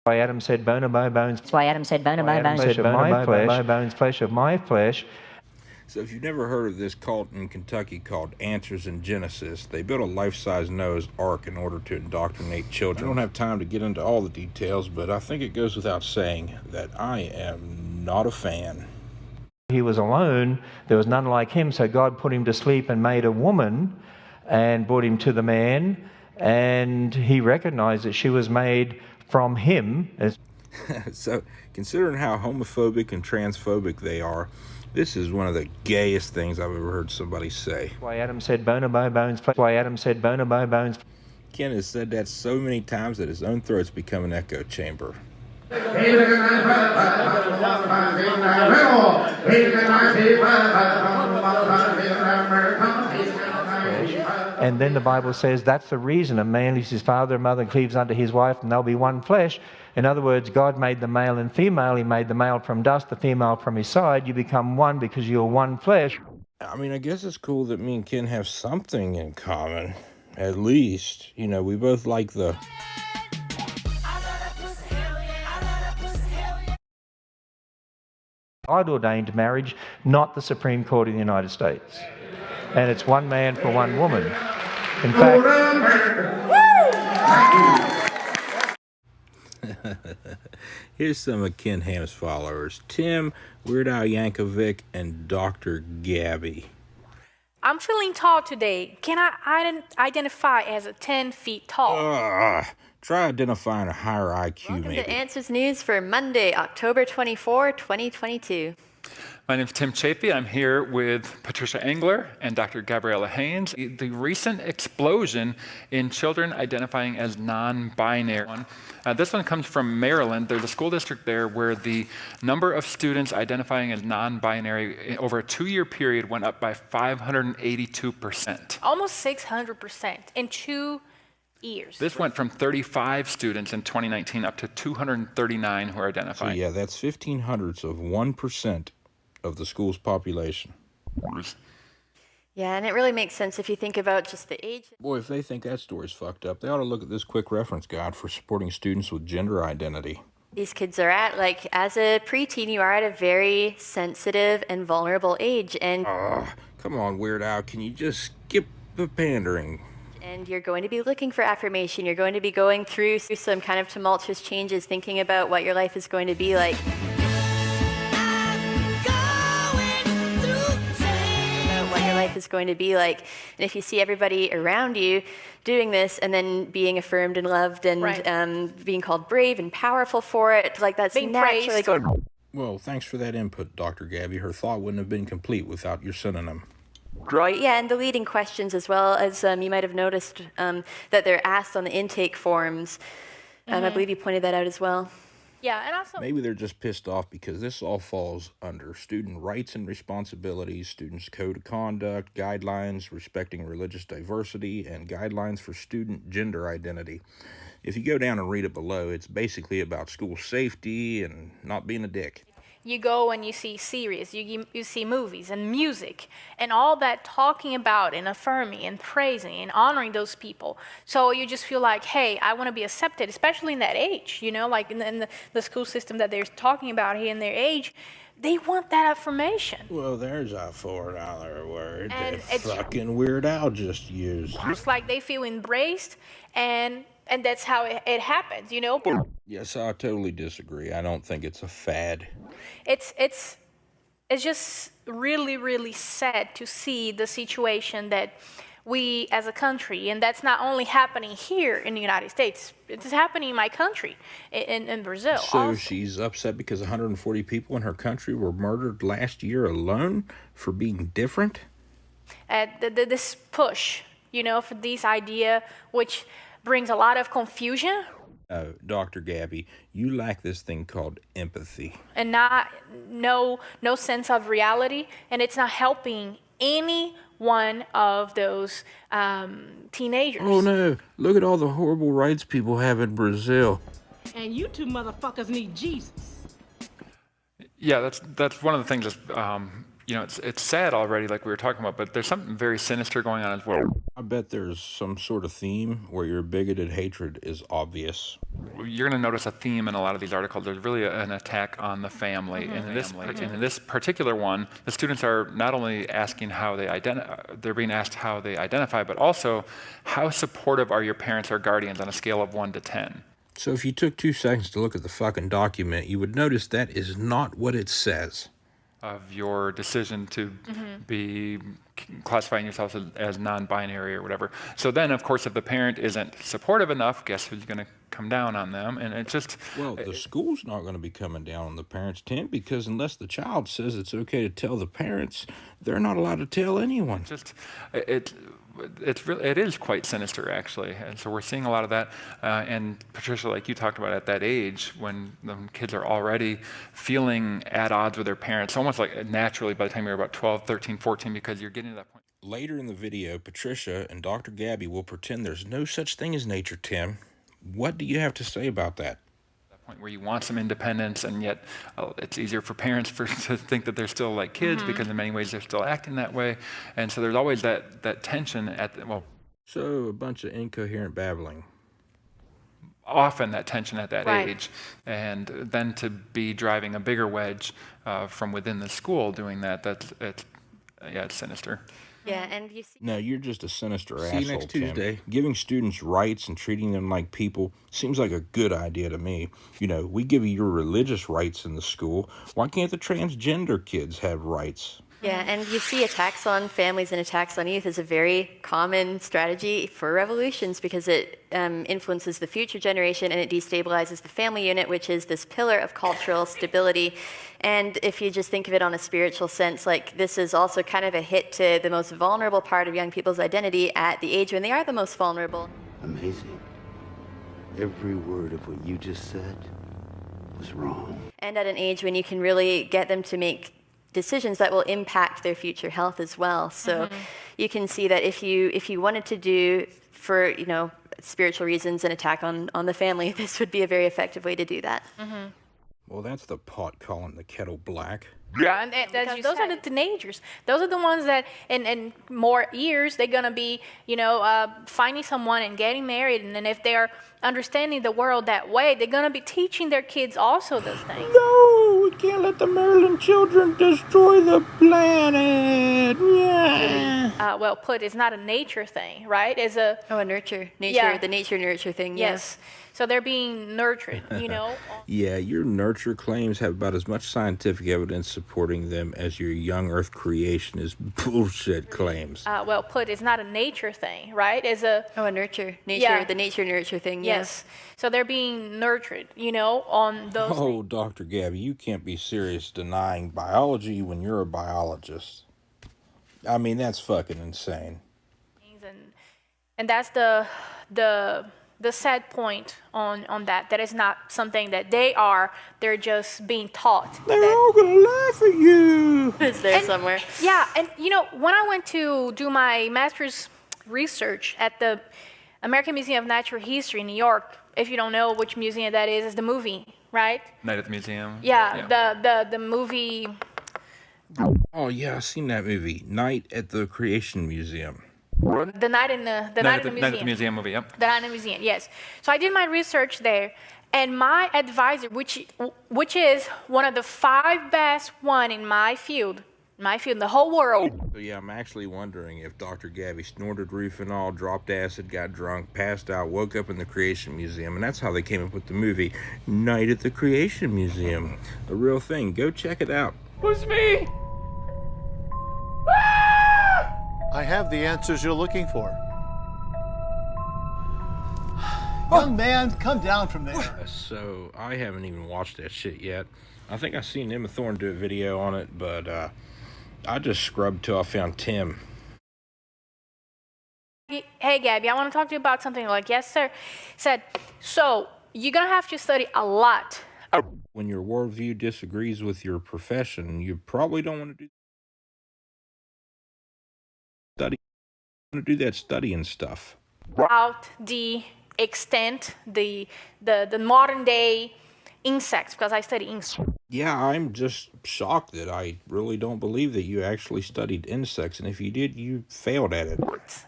Why Adam said, bone of my bones. That's why Adam said, bone of my bones. Flesh of my flesh, bones, flesh of my flesh. So if you've never heard of this cult in Kentucky called Answers in Genesis, they built a life-size Noah's Ark in order to indoctrinate children. I don't have time to get into all the details, but I think it goes without saying that I am not a fan. He was alone. There was none like him, so God put him to sleep and made a woman and brought him to the man, and he recognized that she was made from him. So, considering how homophobic and transphobic they are, this is one of the gayest things I've ever heard somebody say. Why Adam said, bone of my bones. Why Adam said, bone of my bones. Ken has said that so many times that his own throat's become an echo chamber. And then the Bible says that's the reason a man leaves his father and mother and cleaves unto his wife, and they'll be one flesh. In other words, God made the male and female. He made the male from dust, the female from his side. You become one because you're one flesh. I mean, I guess it's cool that me and Ken have something in common. At least, you know, we both like the... God ordained marriage, not the Supreme Court of the United States. And it's one man for one woman. In fact... Here's some of Ken Ham's followers. Tim, Weird Al Yankovic, and Dr. Gabby. I'm feeling tall today. Can I identify as a 10 feet tall? Try identifying a higher IQ, Welcome maybe. to Answers News for Monday, October 24, 2022. My name is Tim Chafee. I'm here with Patricia Engler and Dr. Gabriella Haynes. The recent explosion in children identifying as non-binary. This one comes from Maryland. There's a school district there where the number of students identifying as non-binary over a 2-year period went up by 582%. Almost 600% in 2 years. This went from 35 students in 2019 up to 239 who are So identifying. yeah, that's 0.15 of 1% of the school's population. Yeah, and it really makes sense if you think about just the age. Boy, if they think that story's fucked up, they ought to look at this quick reference guide for supporting students with gender identity. These kids are at, like, as a preteen, you are at a very sensitive and vulnerable age, and Come on, Weird Al, can you just skip the pandering? you're going to be looking for affirmation. You're going to be going through some kind of tumultuous changes, thinking about what your life is going to be like. Is going to be like, and if you see everybody around you doing this and then being affirmed and loved and being called brave and powerful for it, like that's being naturally praised. going. Well, thanks for that input, Dr. Gabby. Her thought wouldn't have been complete without your synonym. Right, yeah, and the leading questions as well, as you might have noticed that they're asked on the intake forms. I believe you pointed that out as well. Yeah, and also Maybe they're just pissed off because this all falls under student rights and responsibilities, students' code of conduct, guidelines respecting religious diversity, and guidelines for student gender identity. If you go down and read it below, it's basically about school safety and not being a dick. you go and you see series, you see movies and music and all that talking about and affirming and praising and honoring those people. So you just feel like, hey, I want to be accepted, especially in that age, you know, like in the school system that they're talking about here in their age. They want that affirmation. Well, there's a $4 word And that it's- fucking Weird Al just used. It's like they feel embraced, and that's how it happens, you know? Yes, I totally disagree. I don't think it's a fad. It's just really, really sad to see the situation that we as a country, and that's not only happening here in the United States, it's happening in my country, in Brazil. So also. she's upset because 140 people in her country were murdered last year alone for being different? This push, you know, for this idea, which brings a lot of confusion. Dr. Gabby, you lack this thing called empathy. And no sense of reality, and it's not helping any one of those teenagers. Oh no, look at all the horrible rights people have in Brazil. And you two motherfuckers need Jesus. Yeah, that's one of the things that's it's sad already, like we were talking about, but there's something very sinister going on as well. I bet there's some sort of theme where your bigoted hatred is obvious. You're going to notice a theme in a lot of these articles. There's really an attack on the family. And in this particular one, the students are not only asking how they they're being asked how they identify, but also how supportive are your parents or guardians on a scale of 1 to 10. So if you took 2 seconds to look at the fucking document, you would notice that is not what it says. Of your decision to be classifying yourself as non-binary or whatever. So then, of course, if the parent isn't supportive enough, guess who's going to come down on them? And it's just... Well, the school's not going to be coming down on the parents, Tim, because unless the child says it's okay to tell the parents, they're not allowed to tell anyone. It is quite sinister, actually. And so we're seeing a lot of that. And Patricia, like you talked about at that age, when the kids are already feeling at odds with their parents, almost like naturally by the time you're about 12, 13, 14, because you're getting to that point. Later in the video, Patricia and Dr. Gabby will pretend there's no such thing as nature, Tim. What do you have to say about that? Point where you want some independence, and yet it's easier for parents to think that they're still like kids because in many ways they're still acting that way. And so there's always that tension So a bunch of incoherent babbling. Often that tension at that Right. age. And then to be driving a bigger wedge from within the school doing that, it's sinister. Yeah, and you see. No, you're just a sinister See asshole, you next Tuesday. Tim. Giving students rights and treating them like people seems like a good idea to me. We give you your religious rights in the school. Why can't the transgender kids have rights? Yeah, and you see attacks on families and attacks on youth as a very common strategy for revolutions because it influences the future generation and it destabilizes the family unit, which is this pillar of cultural stability. And if you just think of it on a spiritual sense, like this is also kind of a hit to the most vulnerable part of young people's identity at the age when they are the most vulnerable. Amazing. Every word of what you just said was wrong. And at an age when you can really get them to make decisions that will impact their future health as well. So you can see that if you wanted to do for spiritual reasons an attack on the family, this would be a very effective way to do that. Well, that's the pot calling the kettle black. Yeah, and those are the teenagers. Those are the ones that in more years they're gonna be, finding someone and getting married, and then if they're understanding the world that way, they're gonna be teaching their kids also those things. No, we can't let the Maryland children destroy the planet. Yeah. Well put, it's not a nature thing, right? It's a A nature, Yeah. the nature-nurture thing. yes. So they're being nurtured, Yeah, your nurture claims have about as much scientific evidence supporting them as your young Earth creation is bullshit claims. Well put, it's not a nature thing, right? It's a A nature, Yeah. the nature-nurture thing. yes. So they're being nurtured, on those Oh, Dr. Gabby, you can't be serious denying biology when you're a biologist. I mean, that's fucking insane. things, and that's the sad point on that is not something that they're just being taught. They're all gonna laugh at you. It's there somewhere. Yeah, and when I went to do my master's research at the American Museum of Natural History in New York, if you don't know which museum that is, it's the movie, right? Night at the Museum. Yeah. The movie. Oh, yeah, I've seen that movie. Night at the Creation Museum. The Night in the Museum. Night at the Museum movie, yep. The Night in the Museum, yes. So I did my research there, and my advisor, which is one of the 5 best one in my field, in the whole world. So yeah, I'm actually wondering if Dr. Gabby snorted Rufinol, dropped acid, got drunk, passed out, woke up in the Creation Museum, and that's how they came up with the movie Night at the Creation Museum. A real thing. Go check it out. Was me! I have the answers you're looking for. Young man, come down from there. So, I haven't even watched that shit yet. I think I seen Emma Thorne do a video on it, but I just scrubbed till I found Tim. Hey, Gabby, I want to talk to you about something. Like, yes, sir. Said, so you're going to have to study a lot. When your worldview disagrees with your profession, you probably don't want to do that studying stuff. About the extent, the modern day insects, because I study insects. Yeah, I'm just shocked that I really don't believe that you actually studied insects, and if you did, you failed at it.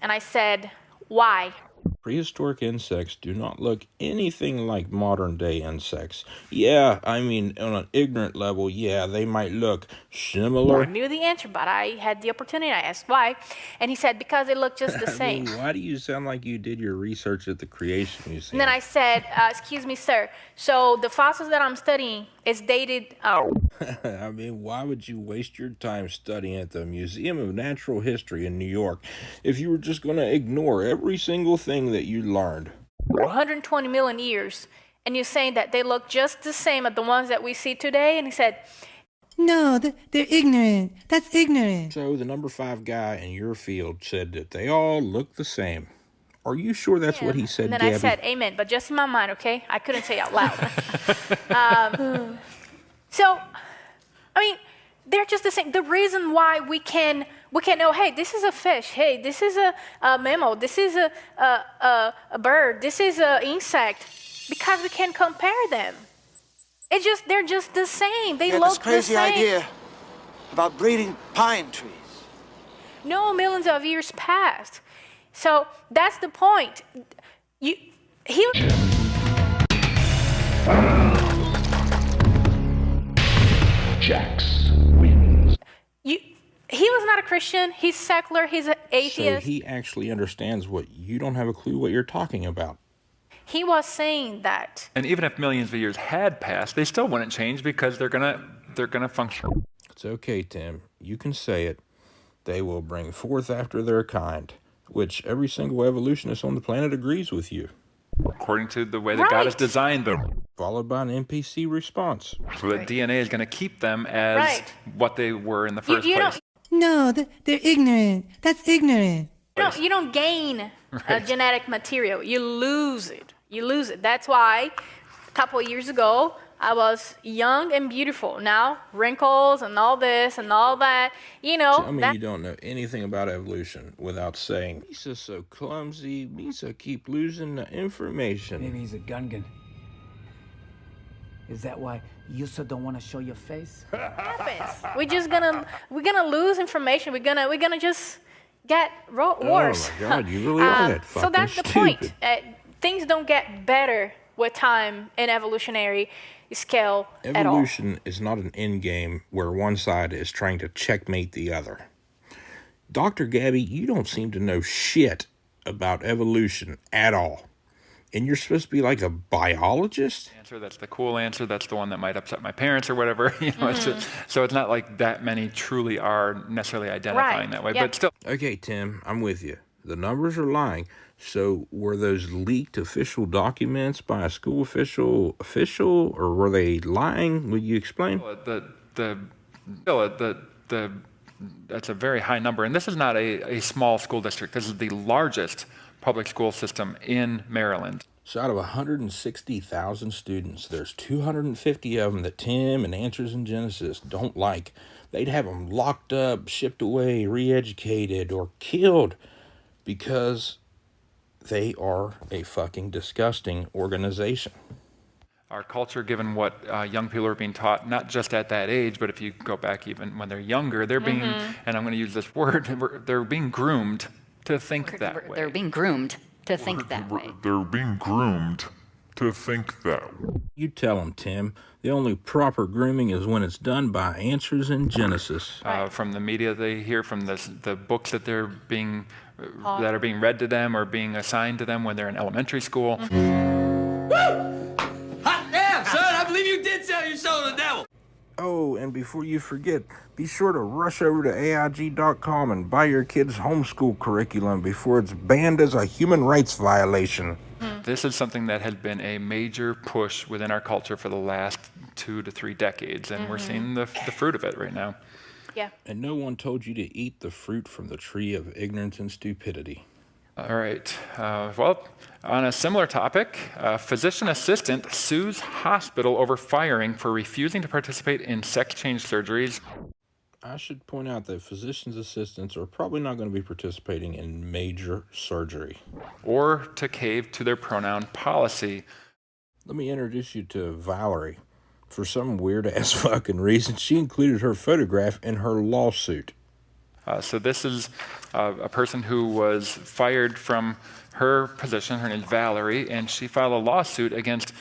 And I said, why? Prehistoric insects do not look anything like modern-day insects. Yeah, I mean, on an ignorant level, yeah, they might look similar. I knew the answer, but I had the opportunity. I asked why. And he said, because they look just the same. Why do you sound like you did your research at the Creation Museum? And then I said, excuse me, sir. So the fossils that I'm studying is dated. I mean, why would you waste your time studying at the Museum of Natural History in New York if you were just going to ignore every single thing that you learned? 120 million years. And you're saying that they look just the same as the ones that we see today? And he said, no, they're ignorant. That's ignorant. So the number 5 guy in your field said that they all look the same. Are you sure that's what he said, and then Gabby? I said, amen, but just in my mind, okay? I couldn't say it out loud. So, I mean, they're just the same. The reason why we can know, hey, this is a fish. Hey, this is a mammal. This is a bird. This is an insect. Because we can compare them. They're just the same. They look the same. This crazy idea about breeding pine trees. No, millions of years passed. So that's the point. Jax wins. He was not a Christian. He's secular. He's an atheist. So he actually understands what you don't have a clue what you're talking about. He was saying that. And even if millions of years had passed, they still wouldn't change because they're gonna function. It's okay, Tim. You can say it. They will bring forth after their kind, which every single evolutionist on the planet agrees with you. According to the way that God has designed them. Followed by an NPC response. So that DNA is going to keep them as what they were in the first place. No, they're ignorant. That's ignorant. You don't gain genetic material. You lose it. That's why a couple of years ago, I was young and beautiful. Now, wrinkles and all this and all that, Tell me you don't know anything about evolution without saying, Misa's so clumsy, Misa keep losing the information. Maybe he's a Gungan. Is that why you so don't want to show your face? We're gonna lose information. We're gonna just get worse. Oh my God, you really are that fucking So that's the stupid. point. Things don't get better with time in evolutionary scale at all. Evolution is not an end game where one side is trying to checkmate the other. Dr. Gabby, you don't seem to know shit about evolution at all. And you're supposed to be like a biologist? That's the cool answer. That's the one that might upset my parents or whatever. So it's not like that many truly are necessarily identifying that way. Yep. But still. Okay, Tim, I'm with you. The numbers are lying. So were those leaked official documents by a school official, or were they lying? Would you explain? That's a very high number. And this is not a small school district. This is the largest public school system in Maryland. So out of 160,000 students, there's 250 of them that Tim and Answers in Genesis don't like. They'd have them locked up, shipped away, re-educated, or killed because they are a fucking disgusting organization. Our culture, given what young people are being taught, not just at that age, but if you go back even when they're younger, they're being, and I'm going to use this word, they're being groomed to think that way. They're being groomed to think that way. They're being groomed to think that way. You tell them, Tim. The only proper grooming is when it's done by Answers in Genesis. From the media they hear, from the books that they're being that are being read to them or being assigned to them when they're in elementary school. Hot damn, son! I believe you did sell your soul to the devil. Oh, and before you forget, be sure to rush over to AIG.com and buy your kids' homeschool curriculum before it's banned as a human rights violation. This is something that has been a major push within our culture for the last 2 to 3 decades, and we're seeing the fruit of it right now. Yeah. And no one told you to eat the fruit from the tree of ignorance and stupidity. All right. Well, on a similar topic, a physician assistant sues hospital over firing for refusing to participate in sex change surgeries. I should point out that physician's assistants are probably not going to be participating in major surgery. Or to cave to their pronoun policy. Let me introduce you to Valerie. For some weird-ass fucking reason, she included her photograph in her lawsuit. So this is a person who was fired from her position. Her name is Valerie, and she filed a lawsuit against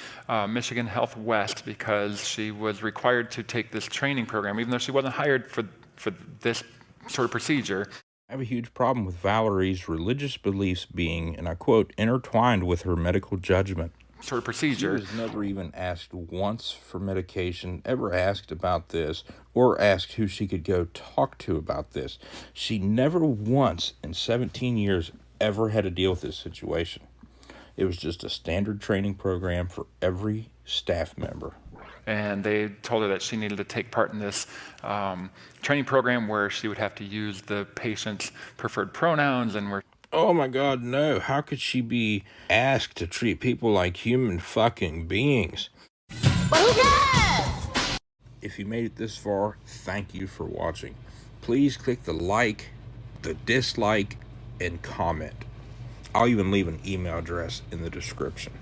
Michigan Health West because she was required to take this training program, even though she wasn't hired for this sort of procedure. I have a huge problem with Valerie's religious beliefs being, and I quote, intertwined with her medical judgment. Sort of procedure. She was never even asked once for medication, ever asked about this, or asked who she could go talk to about this. She never once in 17 years ever had to deal with this situation. It was just a standard training program for every staff member. And they told her that she needed to take part in this training program where she would have to use the patient's preferred pronouns and where... Oh my God, no. How could she be asked to treat people like human fucking beings? If you made it this far, thank you for watching. Please click the like, the dislike, and comment. I'll even leave an email address in the description.